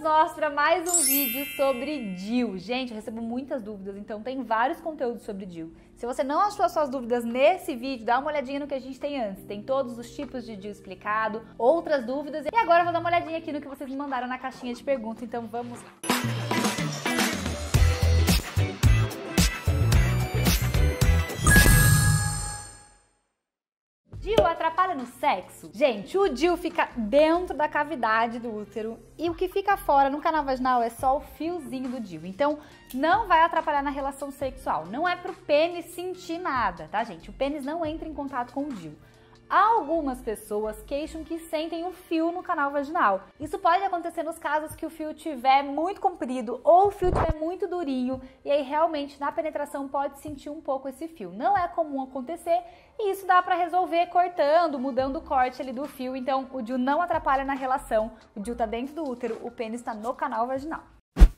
Vamos nós para mais um vídeo sobre DIU. Gente, eu recebo muitas dúvidas, então tem vários conteúdos sobre DIU. Se você não achou as suas dúvidas nesse vídeo, dá uma olhadinha no que a gente tem antes. Tem todos os tipos de DIU explicado, outras dúvidas. E agora eu vou dar uma olhadinha aqui no que vocês me mandaram na caixinha de perguntas, então vamos lá. DIU atrapalha no sexo? Gente, o DIU fica dentro da cavidade do útero e o que fica fora no canal vaginal é só o fiozinho do DIU. Então, não vai atrapalhar na relação sexual. Não é pro pênis sentir nada, tá, gente? O pênis não entra em contato com o DIU. Algumas pessoas queixam que sentem um fio no canal vaginal. Isso pode acontecer nos casos que o fio estiver muito comprido ou o fio estiver muito durinho e aí realmente na penetração pode sentir um pouco esse fio. Não é comum acontecer e isso dá para resolver cortando, mudando o corte ali do fio. Então o DIU não atrapalha na relação, o DIU tá dentro do útero, o pênis está no canal vaginal.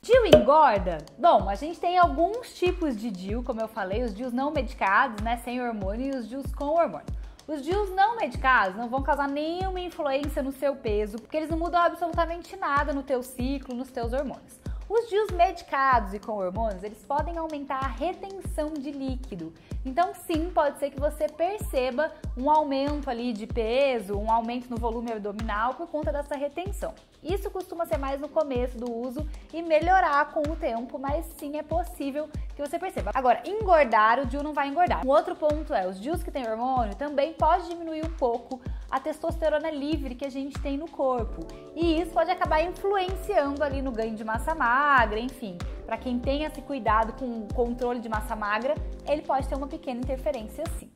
DIU engorda? Bom, a gente tem alguns tipos de DIU, como eu falei, os DIUs não medicados, né, sem hormônio e os DIUs com hormônio. Os DIUs não medicados não vão causar nenhuma influência no seu peso, porque eles não mudam absolutamente nada no teu ciclo, nos teus hormônios. Os DIUs medicados e com hormônios, eles podem aumentar a retenção de líquido. Então sim, pode ser que você perceba um aumento ali de peso, um aumento no volume abdominal por conta dessa retenção. Isso costuma ser mais no começo do uso e melhorar com o tempo, mas sim é possível que você perceba. Agora, engordar, o DIU não vai engordar. Um outro ponto é, os DIUs que têm hormônio também pode diminuir um pouco a testosterona livre que a gente tem no corpo. E isso pode acabar influenciando ali no ganho de massa magra, enfim. Para quem tem esse cuidado com o controle de massa magra, ele pode ter uma pequena interferência sim.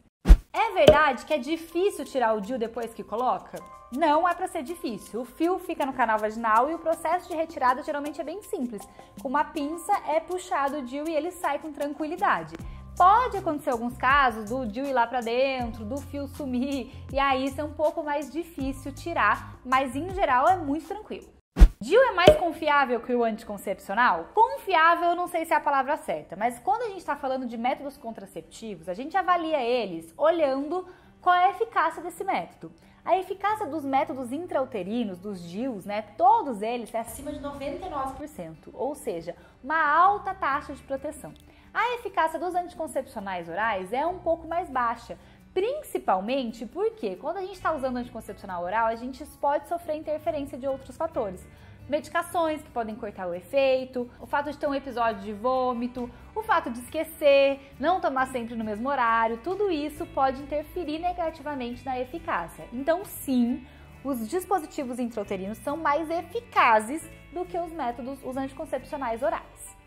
É verdade que é difícil tirar o DIU depois que coloca? Não é para ser difícil. O fio fica no canal vaginal e o processo de retirada geralmente é bem simples. Com uma pinça é puxado o DIU e ele sai com tranquilidade. Pode acontecer alguns casos do DIU ir lá para dentro, do fio sumir, e aí isso é um pouco mais difícil tirar, mas em geral é muito tranquilo. DIU é mais confiável que o anticoncepcional? Confiável eu não sei se é a palavra certa, mas quando a gente está falando de métodos contraceptivos, a gente avalia eles olhando qual é a eficácia desse método. A eficácia dos métodos intrauterinos, dos DIUs, né, todos eles é acima de 99%, ou seja, uma alta taxa de proteção. A eficácia dos anticoncepcionais orais é um pouco mais baixa, principalmente porque quando a gente está usando anticoncepcional oral, a gente pode sofrer interferência de outros fatores. Medicações que podem cortar o efeito, o fato de ter um episódio de vômito, o fato de esquecer, não tomar sempre no mesmo horário, tudo isso pode interferir negativamente na eficácia. Então sim, os dispositivos intrauterinos são mais eficazes do que os métodos, os anticoncepcionais orais.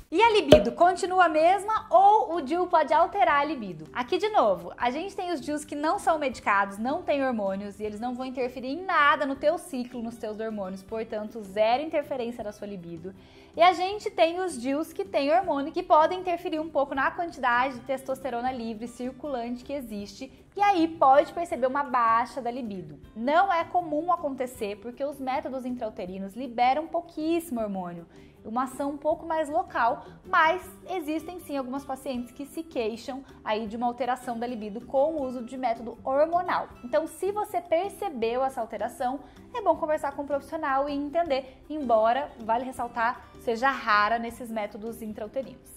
E a libido continua a mesma ou o DIU pode alterar a libido? Aqui de novo, a gente tem os DIUs que não são medicados, não têm hormônios e eles não vão interferir em nada no teu ciclo, nos teus hormônios, portanto zero interferência na sua libido. E a gente tem os DIUs que têm hormônio que podem interferir um pouco na quantidade de testosterona livre circulante que existe e aí pode perceber uma baixa da libido. Não é comum acontecer porque os métodos intrauterinos liberam pouquíssimo hormônio, uma ação um pouco mais local, mas existem sim algumas pacientes que se queixam aí de uma alteração da libido com o uso de método hormonal. Então, se você percebeu essa alteração, é bom conversar com um profissional e entender, embora, vale ressaltar, seja rara nesses métodos intrauterinos.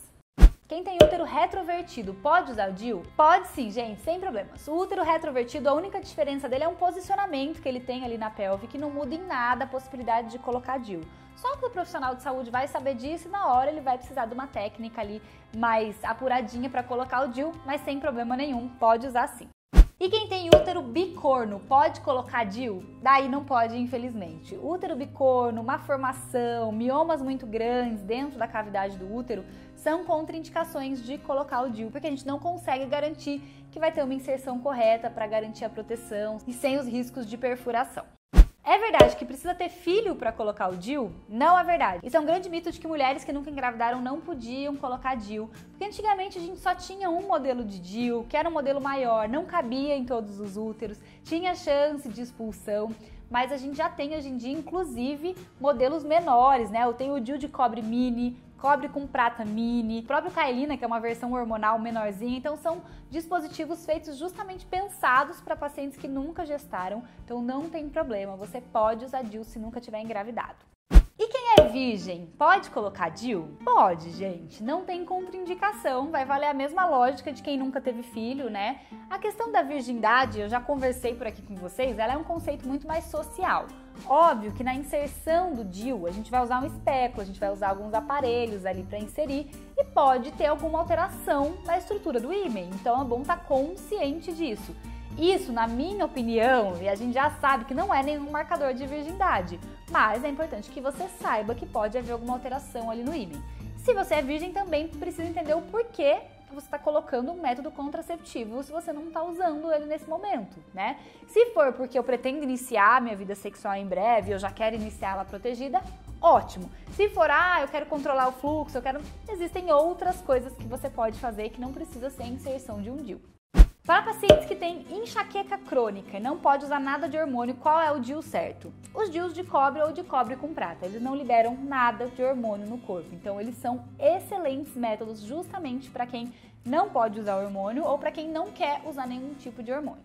Quem tem útero retrovertido pode usar o DIU? Pode sim, gente, sem problemas. O útero retrovertido, a única diferença dele é um posicionamento que ele tem ali na pelve, que não muda em nada a possibilidade de colocar DIU. Só que o profissional de saúde vai saber disso e na hora ele vai precisar de uma técnica ali mais apuradinha para colocar o DIU, mas sem problema nenhum, pode usar sim. E quem tem útero bicorno pode colocar DIU? Daí não pode, infelizmente. Útero bicorno, má formação, miomas muito grandes dentro da cavidade do útero são contraindicações de colocar o DIU, porque a gente não consegue garantir que vai ter uma inserção correta para garantir a proteção e sem os riscos de perfuração. É verdade que precisa ter filho para colocar o DIU? Não é verdade. Isso é um grande mito de que mulheres que nunca engravidaram não podiam colocar DIU, porque antigamente a gente só tinha um modelo de DIU, que era um modelo maior, não cabia em todos os úteros, tinha chance de expulsão, mas a gente já tem hoje em dia, inclusive, modelos menores, né? Eu tenho o DIU de cobre mini, cobre com prata mini, o próprio Kailina, que é uma versão hormonal menorzinha, então são dispositivos feitos justamente pensados para pacientes que nunca gestaram, então não tem problema, você pode usar DIU se nunca tiver engravidado. E quem é virgem, pode colocar DIU? Pode, gente. Não tem contraindicação, vai valer a mesma lógica de quem nunca teve filho, né? A questão da virgindade, eu já conversei por aqui com vocês, ela é um conceito muito mais social. Óbvio que na inserção do DIU, a gente vai usar um espéculo, a gente vai usar alguns aparelhos ali para inserir e pode ter alguma alteração na estrutura do ímã. Então é bom estar consciente disso. Isso, na minha opinião, e a gente já sabe que não é nenhum marcador de virgindade, mas é importante que você saiba que pode haver alguma alteração ali no ímã. Se você é virgem, também precisa entender o porquê você está colocando um método contraceptivo se você não está usando ele nesse momento, né? Se for porque eu pretendo iniciar minha vida sexual em breve, eu já quero iniciar ela protegida, ótimo. Se for, eu quero controlar o fluxo, existem outras coisas que você pode fazer que não precisa ser a inserção de um DIU. Para pacientes que têm enxaqueca crônica e não pode usar nada de hormônio, qual é o DIU certo? Os DIUs de cobre ou de cobre com prata, eles não liberam nada de hormônio no corpo, então eles são excelentes métodos justamente para quem não pode usar hormônio ou para quem não quer usar nenhum tipo de hormônio.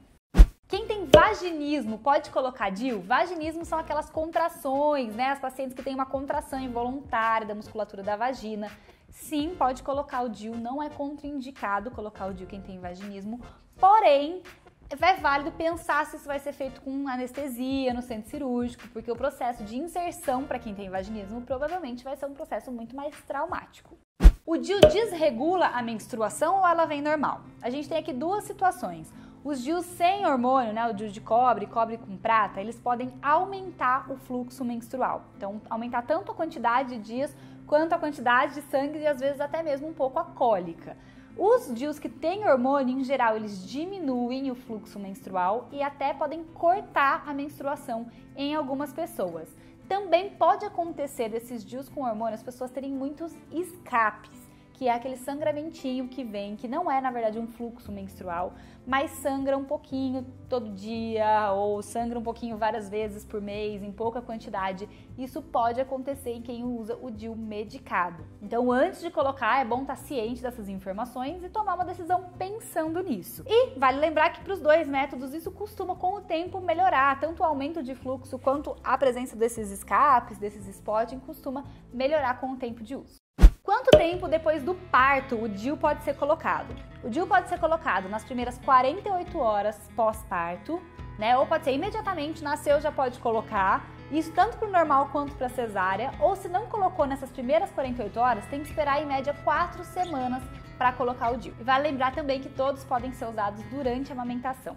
Quem tem vaginismo pode colocar DIU? Vaginismo são aquelas contrações, né? As pacientes que têm uma contração involuntária da musculatura da vagina. Sim, pode colocar o DIU, não é contraindicado colocar o DIU quem tem vaginismo, porém, é válido pensar se isso vai ser feito com anestesia no centro cirúrgico, porque o processo de inserção para quem tem vaginismo provavelmente vai ser um processo muito mais traumático. O DIU desregula a menstruação ou ela vem normal? A gente tem aqui duas situações. Os DIUs sem hormônio, né, o DIU de cobre, cobre com prata, eles podem aumentar o fluxo menstrual. Então, aumentar tanto a quantidade de dias quanto a quantidade de sangue e às vezes até mesmo um pouco a cólica. Os DIUs que têm hormônio, em geral, eles diminuem o fluxo menstrual e até podem cortar a menstruação em algumas pessoas. Também pode acontecer desses DIUs com hormônio as pessoas terem muitos escapes, que é aquele sangramentinho que vem, que não é na verdade um fluxo menstrual, mas sangra um pouquinho todo dia ou sangra um pouquinho várias vezes por mês, em pouca quantidade. Isso pode acontecer em quem usa o DIU medicado. Então, antes de colocar, é bom estar ciente dessas informações e tomar uma decisão pensando nisso. E vale lembrar que para os dois métodos isso costuma com o tempo melhorar, tanto o aumento de fluxo quanto a presença desses escapes, desses spotting, costuma melhorar com o tempo de uso. Quanto tempo depois do parto o DIU pode ser colocado? O DIU pode ser colocado nas primeiras 48 horas pós-parto, né? Ou pode ser imediatamente, nasceu já pode colocar, isso tanto para o normal quanto para a cesárea, ou se não colocou nessas primeiras 48 horas, tem que esperar em média 4 semanas para colocar o DIU. E vale lembrar também que todos podem ser usados durante a amamentação.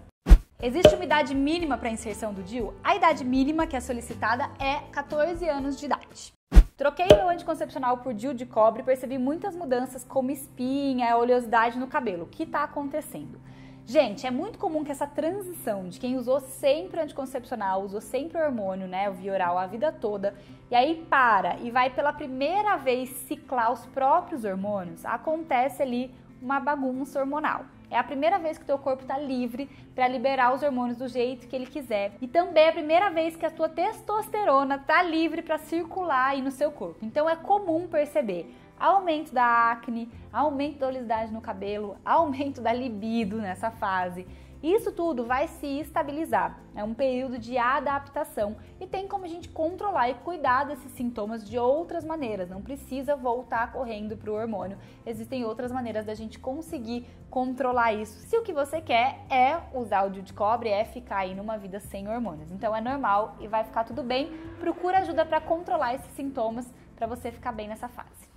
Existe uma idade mínima para a inserção do DIU? A idade mínima que é solicitada é 14 anos de idade. Troquei meu anticoncepcional por DIU de cobre e percebi muitas mudanças como espinha, oleosidade no cabelo. O que está acontecendo? Gente, é muito comum que essa transição de quem usou sempre anticoncepcional, usou sempre hormônio, né, o via oral a vida toda, e aí para e vai pela primeira vez ciclar os próprios hormônios, acontece ali uma bagunça hormonal. É a primeira vez que o teu corpo está livre para liberar os hormônios do jeito que ele quiser. E também é a primeira vez que a tua testosterona está livre para circular aí no seu corpo. Então é comum perceber aumento da acne, aumento da oleosidade no cabelo, aumento da libido nessa fase. Isso tudo vai se estabilizar, é um período de adaptação e tem como a gente controlar e cuidar desses sintomas de outras maneiras, não precisa voltar correndo para o hormônio, existem outras maneiras da gente conseguir controlar isso. Se o que você quer é usar o DIU de cobre, é ficar aí numa vida sem hormônios, então é normal e vai ficar tudo bem, procura ajuda para controlar esses sintomas para você ficar bem nessa fase.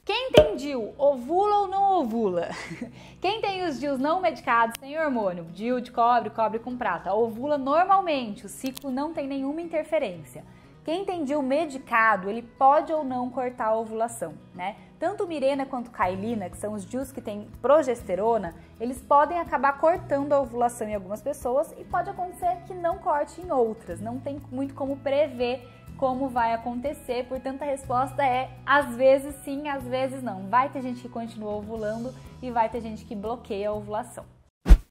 Quem tem DIU, ovula ou não ovula? Quem tem os DIUs não medicados, sem hormônio, DIU de cobre, cobre com prata, ovula normalmente, o ciclo não tem nenhuma interferência. Quem tem DIU medicado, ele pode ou não cortar a ovulação, né? Tanto Mirena quanto Cailina, que são os DIUs que têm progesterona, eles podem acabar cortando a ovulação em algumas pessoas e pode acontecer que não corte em outras, não tem muito como prever como vai acontecer, portanto a resposta é às vezes sim, às vezes não. Vai ter gente que continua ovulando e vai ter gente que bloqueia a ovulação.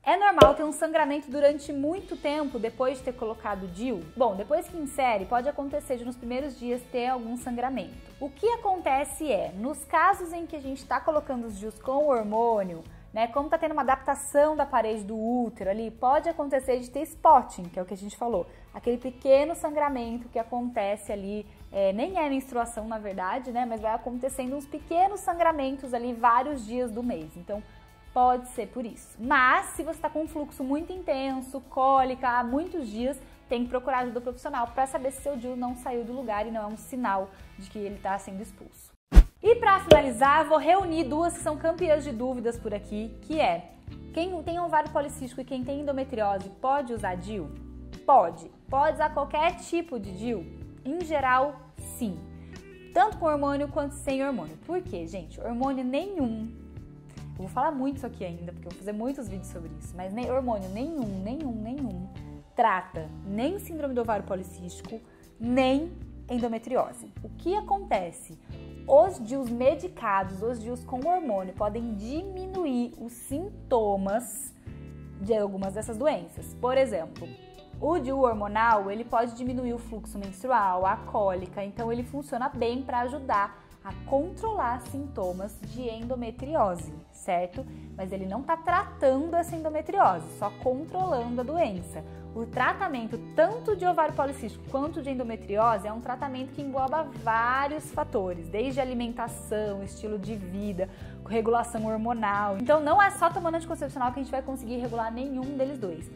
É normal ter um sangramento durante muito tempo depois de ter colocado o DIU? Bom, depois que insere, pode acontecer de nos primeiros dias ter algum sangramento. O que acontece é, nos casos em que a gente está colocando os DIUs com hormônio, né, como está tendo uma adaptação da parede do útero ali, pode acontecer de ter spotting, que é o que a gente falou, aquele pequeno sangramento que acontece ali nem é menstruação na verdade, né? Mas vai acontecendo uns pequenos sangramentos ali vários dias do mês. Então, pode ser por isso. Mas, se você está com um fluxo muito intenso, cólica, há muitos dias, tem que procurar ajuda profissional para saber se seu DIU não saiu do lugar e não é um sinal de que ele está sendo expulso. E para finalizar, vou reunir duas que são campeãs de dúvidas por aqui, que é: quem tem ovário policístico e quem tem endometriose pode usar DIU? Pode. Pode usar qualquer tipo de DIU? Em geral, sim. Tanto com hormônio quanto sem hormônio. Por quê, gente? Hormônio nenhum. Eu vou falar muito isso aqui ainda, porque eu vou fazer muitos vídeos sobre isso. Mas hormônio nenhum trata nem síndrome do ovário policístico, nem endometriose. O que acontece? Os DIUs medicados, os DIUs com hormônio, podem diminuir os sintomas de algumas dessas doenças. Por exemplo, o DIU hormonal, ele pode diminuir o fluxo menstrual, a cólica, então ele funciona bem para ajudar a controlar sintomas de endometriose, certo? Mas ele não está tratando essa endometriose, só controlando a doença. O tratamento tanto de ovário policístico quanto de endometriose é um tratamento que engloba vários fatores, desde alimentação, estilo de vida, regulação hormonal. Então não é só tomando anticoncepcional que a gente vai conseguir regular nenhum deles dois.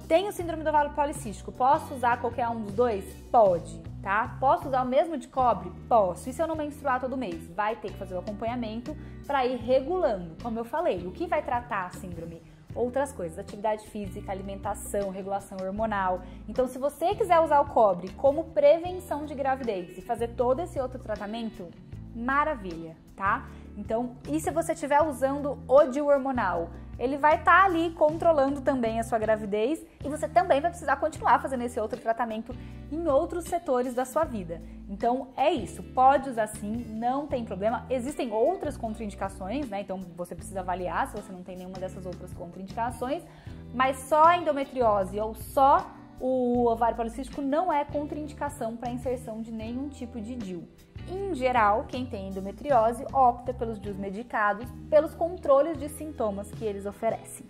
Tenho síndrome do ovário policístico, posso usar qualquer um dos dois? Pode, tá? Posso usar o mesmo de cobre? Posso. E se eu não menstruar todo mês? Vai ter que fazer o acompanhamento para ir regulando. Como eu falei, o que vai tratar a síndrome? Outras coisas, atividade física, alimentação, regulação hormonal. Então, se você quiser usar o cobre como prevenção de gravidez e fazer todo esse outro tratamento, maravilha, tá? Então, e se você estiver usando o DIU hormonal? Ele vai estar ali controlando também a sua gravidez e você também vai precisar continuar fazendo esse outro tratamento em outros setores da sua vida. Então, é isso. Pode usar sim, não tem problema. Existem outras contraindicações, né? Então, você precisa avaliar se você não tem nenhuma dessas outras contraindicações, mas só a endometriose ou só o ovário policístico não é contraindicação para inserção de nenhum tipo de DIU. Em geral, quem tem endometriose opta pelos DIUs medicados, pelos controles de sintomas que eles oferecem.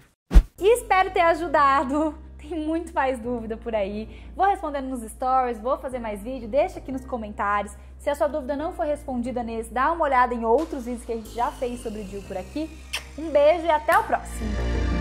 E espero ter ajudado. Tem muito mais dúvida por aí. Vou respondendo nos stories, vou fazer mais vídeo, deixa aqui nos comentários. Se a sua dúvida não foi respondida nesse, dá uma olhada em outros vídeos que a gente já fez sobre DIU por aqui. Um beijo e até o próximo!